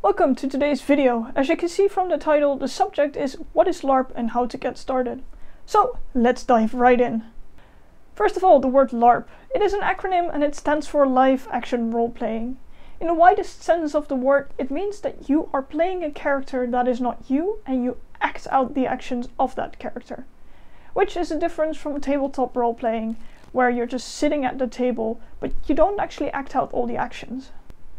Welcome to today's video. As you can see from the title, the subject is what is LARP and how to get started. So let's dive right in. First of all, the word LARP. It is an acronym and it stands for live action role playing. In the widest sense of the word, it means that you are playing a character that is not you and you act out the actions of that character. Which is a difference from tabletop role playing, where you're just sitting at the table, but you don't actually act out all the actions.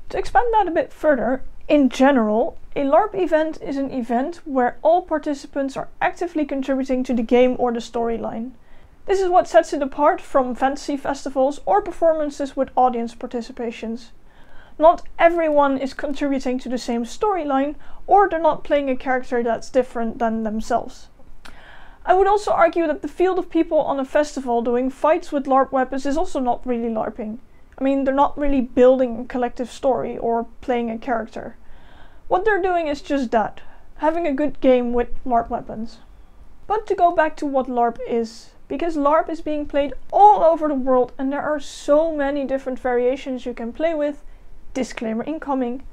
To expand that a bit further, in general, a LARP event is an event where all participants are actively contributing to the game or the storyline. This is what sets it apart from fantasy festivals or performances with audience participations. Not everyone is contributing to the same storyline, or they're not playing a character that's different than themselves. I would also argue that the field of people on a festival doing fights with LARP weapons is also not really LARPing. I mean, they're not really building a collective story or playing a character. What they're doing is just that, having a good game with LARP weapons. But to go back to what LARP is, because LARP is being played all over the world and there are so many different variations you can play with, disclaimer incoming,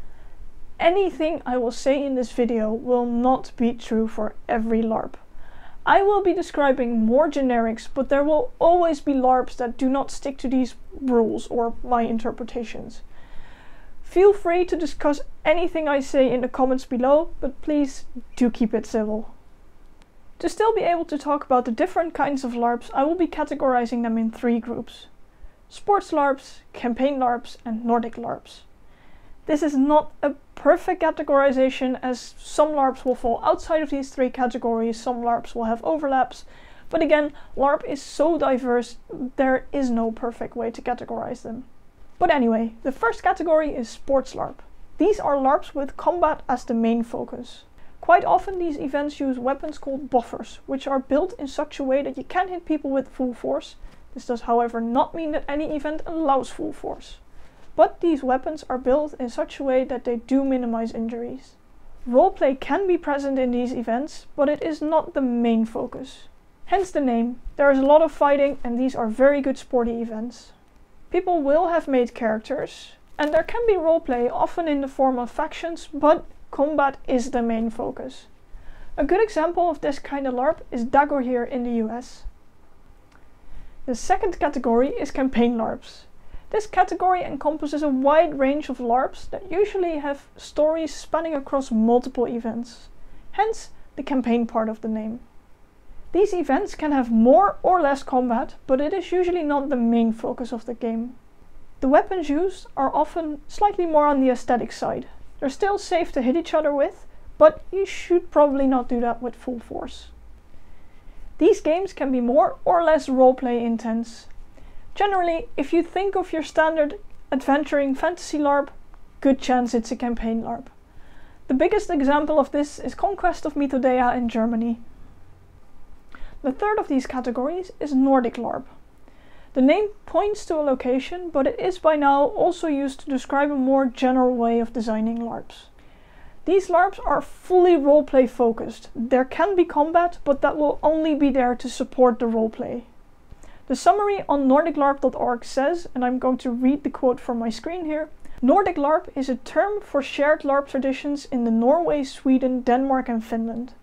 anything I will say in this video will not be true for every LARP. I will be describing more generics, but there will always be LARPs that do not stick to these rules or my interpretations. Feel free to discuss anything I say in the comments below, but please do keep it civil. To still be able to talk about the different kinds of LARPs, I will be categorizing them in 3 groups. Sports LARPs, campaign LARPs, and Nordic LARPs. This is not a perfect categorization, as some LARPs will fall outside of these 3 categories, some LARPs will have overlaps, but again, LARP is so diverse, there is no perfect way to categorize them. But anyway, the first category is sports LARP. These are LARPs with combat as the main focus. Quite often these events use weapons called buffers, which are built in such a way that you can hit people with full force. This does however not mean that any event allows full force. But these weapons are built in such a way that they do minimize injuries. Roleplay can be present in these events, but it is not the main focus. Hence the name. There is a lot of fighting and these are very good sporty events. People will have made characters, and there can be roleplay, often in the form of factions, but combat is the main focus. A good example of this kind of LARP is Dagohir in the US. The second category is campaign LARPs. This category encompasses a wide range of LARPs that usually have stories spanning across multiple events, hence the campaign part of the name. These events can have more or less combat, but it is usually not the main focus of the game. The weapons used are often slightly more on the aesthetic side. They're still safe to hit each other with, but you should probably not do that with full force. These games can be more or less roleplay intense. Generally, if you think of your standard adventuring fantasy LARP, good chance it's a campaign LARP. The biggest example of this is Conquest of Mythodea in Germany. The third of these categories is Nordic LARP. The name points to a location, but it is by now also used to describe a more general way of designing LARPs. These LARPs are fully roleplay focused. There can be combat, but that will only be there to support the roleplay. The summary on nordiclarp.org says, and I'm going to read the quote from my screen here, Nordic LARP is a term for shared LARP traditions in the Norway, Sweden, Denmark and Finland.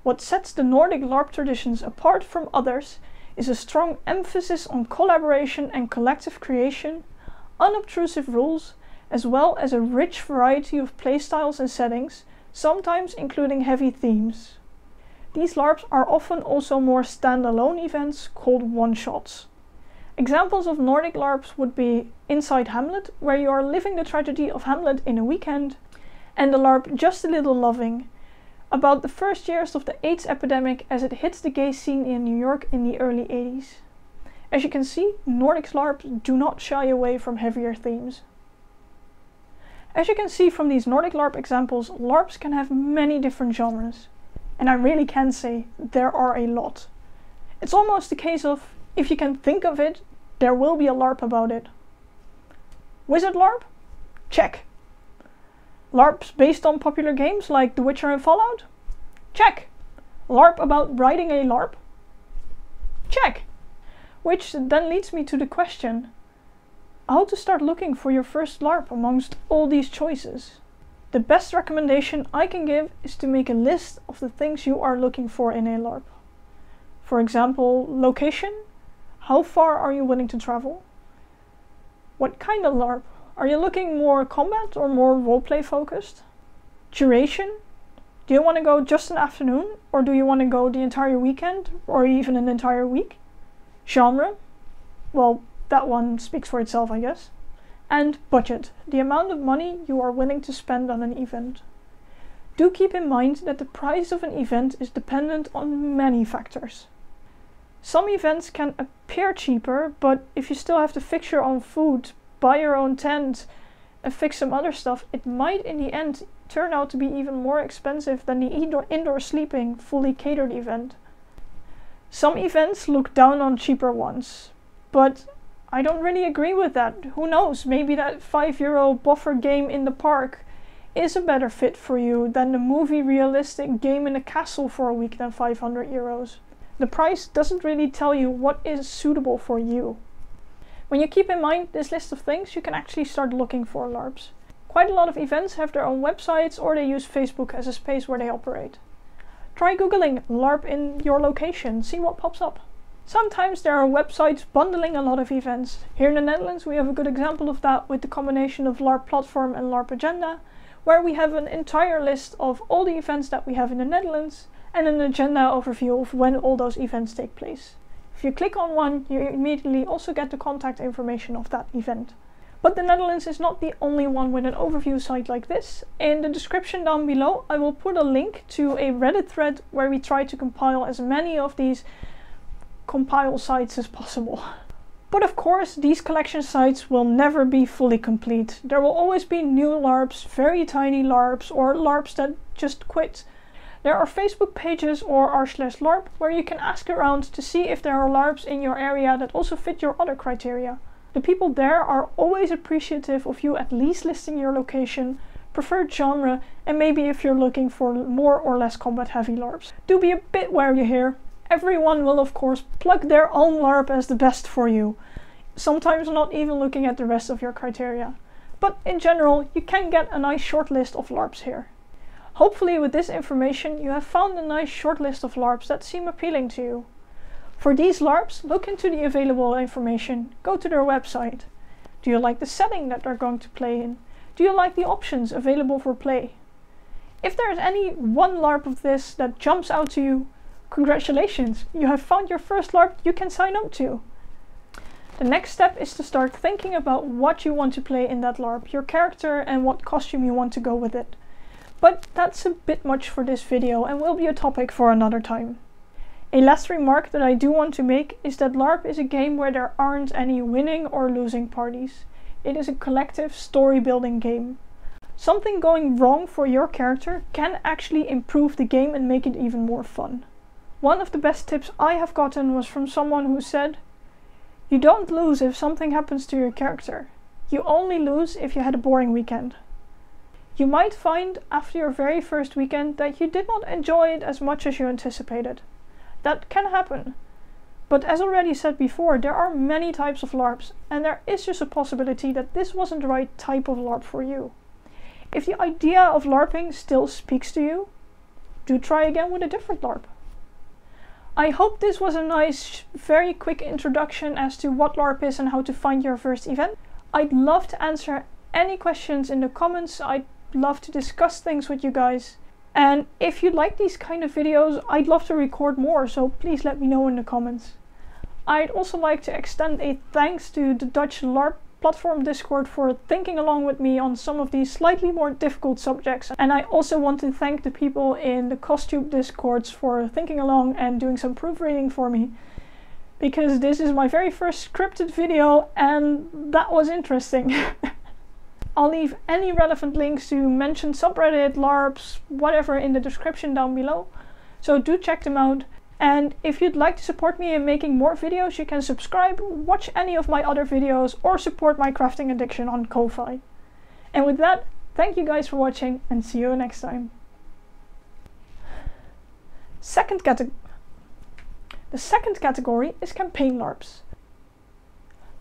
What sets the Nordic LARP traditions apart from others is a strong emphasis on collaboration and collective creation, unobtrusive rules, as well as a rich variety of playstyles and settings, sometimes including heavy themes. These LARPs are often also more standalone events called one-shots. Examples of Nordic LARPs would be Inside Hamlet, where you are living the tragedy of Hamlet in a weekend, and the LARP Just a Little Loving, about the first years of the AIDS epidemic as it hits the gay scene in New York in the early 80s. As you can see, Nordic LARPs do not shy away from heavier themes. As you can see from these Nordic LARP examples, LARPs can have many different genres. And I really can say there are a lot. It's almost a case of, if you can think of it, there will be a LARP about it. Wizard LARP? Check. LARPs based on popular games like The Witcher and Fallout? Check. LARP about writing a LARP? Check. Which then leads me to the question, how to start looking for your first LARP amongst all these choices? The best recommendation I can give is to make a list of the things you are looking for in a LARP. For example, location. How far are you willing to travel? What kind of LARP? Are you looking more combat or more roleplay focused? Duration. Do you want to go just an afternoon, or do you want to go the entire weekend, or even an entire week? Genre. Well, that one speaks for itself, I guess. And budget, the amount of money you are willing to spend on an event. Do keep in mind that the price of an event is dependent on many factors. Some events can appear cheaper, but if you still have to fix your own food, buy your own tent, and fix some other stuff, it might in the end turn out to be even more expensive than the indoor sleeping, fully catered event. Some events look down on cheaper ones, but I don't really agree with that. Who knows, maybe that €5 buffer game in the park is a better fit for you than the movie realistic game in a castle for a week than €500. The price doesn't really tell you what is suitable for you. When you keep in mind this list of things, you can actually start looking for LARPs. Quite a lot of events have their own websites, or they use Facebook as a space where they operate. Try googling LARP in your location, see what pops up. Sometimes there are websites bundling a lot of events. Here in the Netherlands we have a good example of that with the combination of LARP Platform and LARP Agenda, where we have an entire list of all the events that we have in the Netherlands and an agenda overview of when all those events take place. If you click on one, you immediately also get the contact information of that event. But the Netherlands is not the only one with an overview site like this. In the description down below I will put a link to a Reddit thread where we try to compile as many of these compile sites as possible. But of course, these collection sites will never be fully complete. There will always be new LARPs, very tiny LARPs, or LARPs that just quit. There are Facebook pages or r/LARP where you can ask around to see if there are LARPs in your area that also fit your other criteria. The people there are always appreciative of you at least listing your location, preferred genre, and maybe if you're looking for more or less combat heavy LARPs. Do be a bit wary here. Everyone will of course plug their own LARP as the best for you, sometimes not even looking at the rest of your criteria. But in general, you can get a nice short list of LARPs here. Hopefully with this information you have found a nice short list of LARPs that seem appealing to you. For these LARPs, look into the available information, go to their website. Do you like the setting that they're going to play in? Do you like the options available for play? If there is any one LARP of this that jumps out to you, congratulations, you have found your first LARP you can sign up to. The next step is to start thinking about what you want to play in that LARP, your character, and what costume you want to go with it. But that's a bit much for this video and will be a topic for another time. A last remark that I do want to make is that LARP is a game where there aren't any winning or losing parties. It is a collective story building game. Something going wrong for your character can actually improve the game and make it even more fun. One of the best tips I have gotten was from someone who said, "You don't lose if something happens to your character. You only lose if you had a boring weekend." You might find after your very first weekend that you did not enjoy it as much as you anticipated. That can happen. But as already said before, there are many types of LARPs, and there is just a possibility that this wasn't the right type of LARP for you. If the idea of LARPing still speaks to you, do try again with a different LARP. I hope this was a nice, very quick introduction as to what LARP is and how to find your first event. I'd love to answer any questions in the comments. I'd love to discuss things with you guys. And if you like these kind of videos, I'd love to record more, so please let me know in the comments. I'd also like to extend a thanks to the Dutch LARP Platform Discord for thinking along with me on some of these slightly more difficult subjects. And I also want to thank the people in the Costube Discords for thinking along and doing some proofreading for me. Because this is my very first scripted video and that was interesting. I'll leave any relevant links to mentioned subreddit, LARPs, whatever in the description down below. So do check them out. And if you'd like to support me in making more videos, you can subscribe, watch any of my other videos, or support my crafting addiction on Ko-Fi. And with that, thank you guys for watching and see you next time. The second category is campaign LARPs.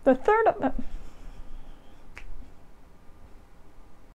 The third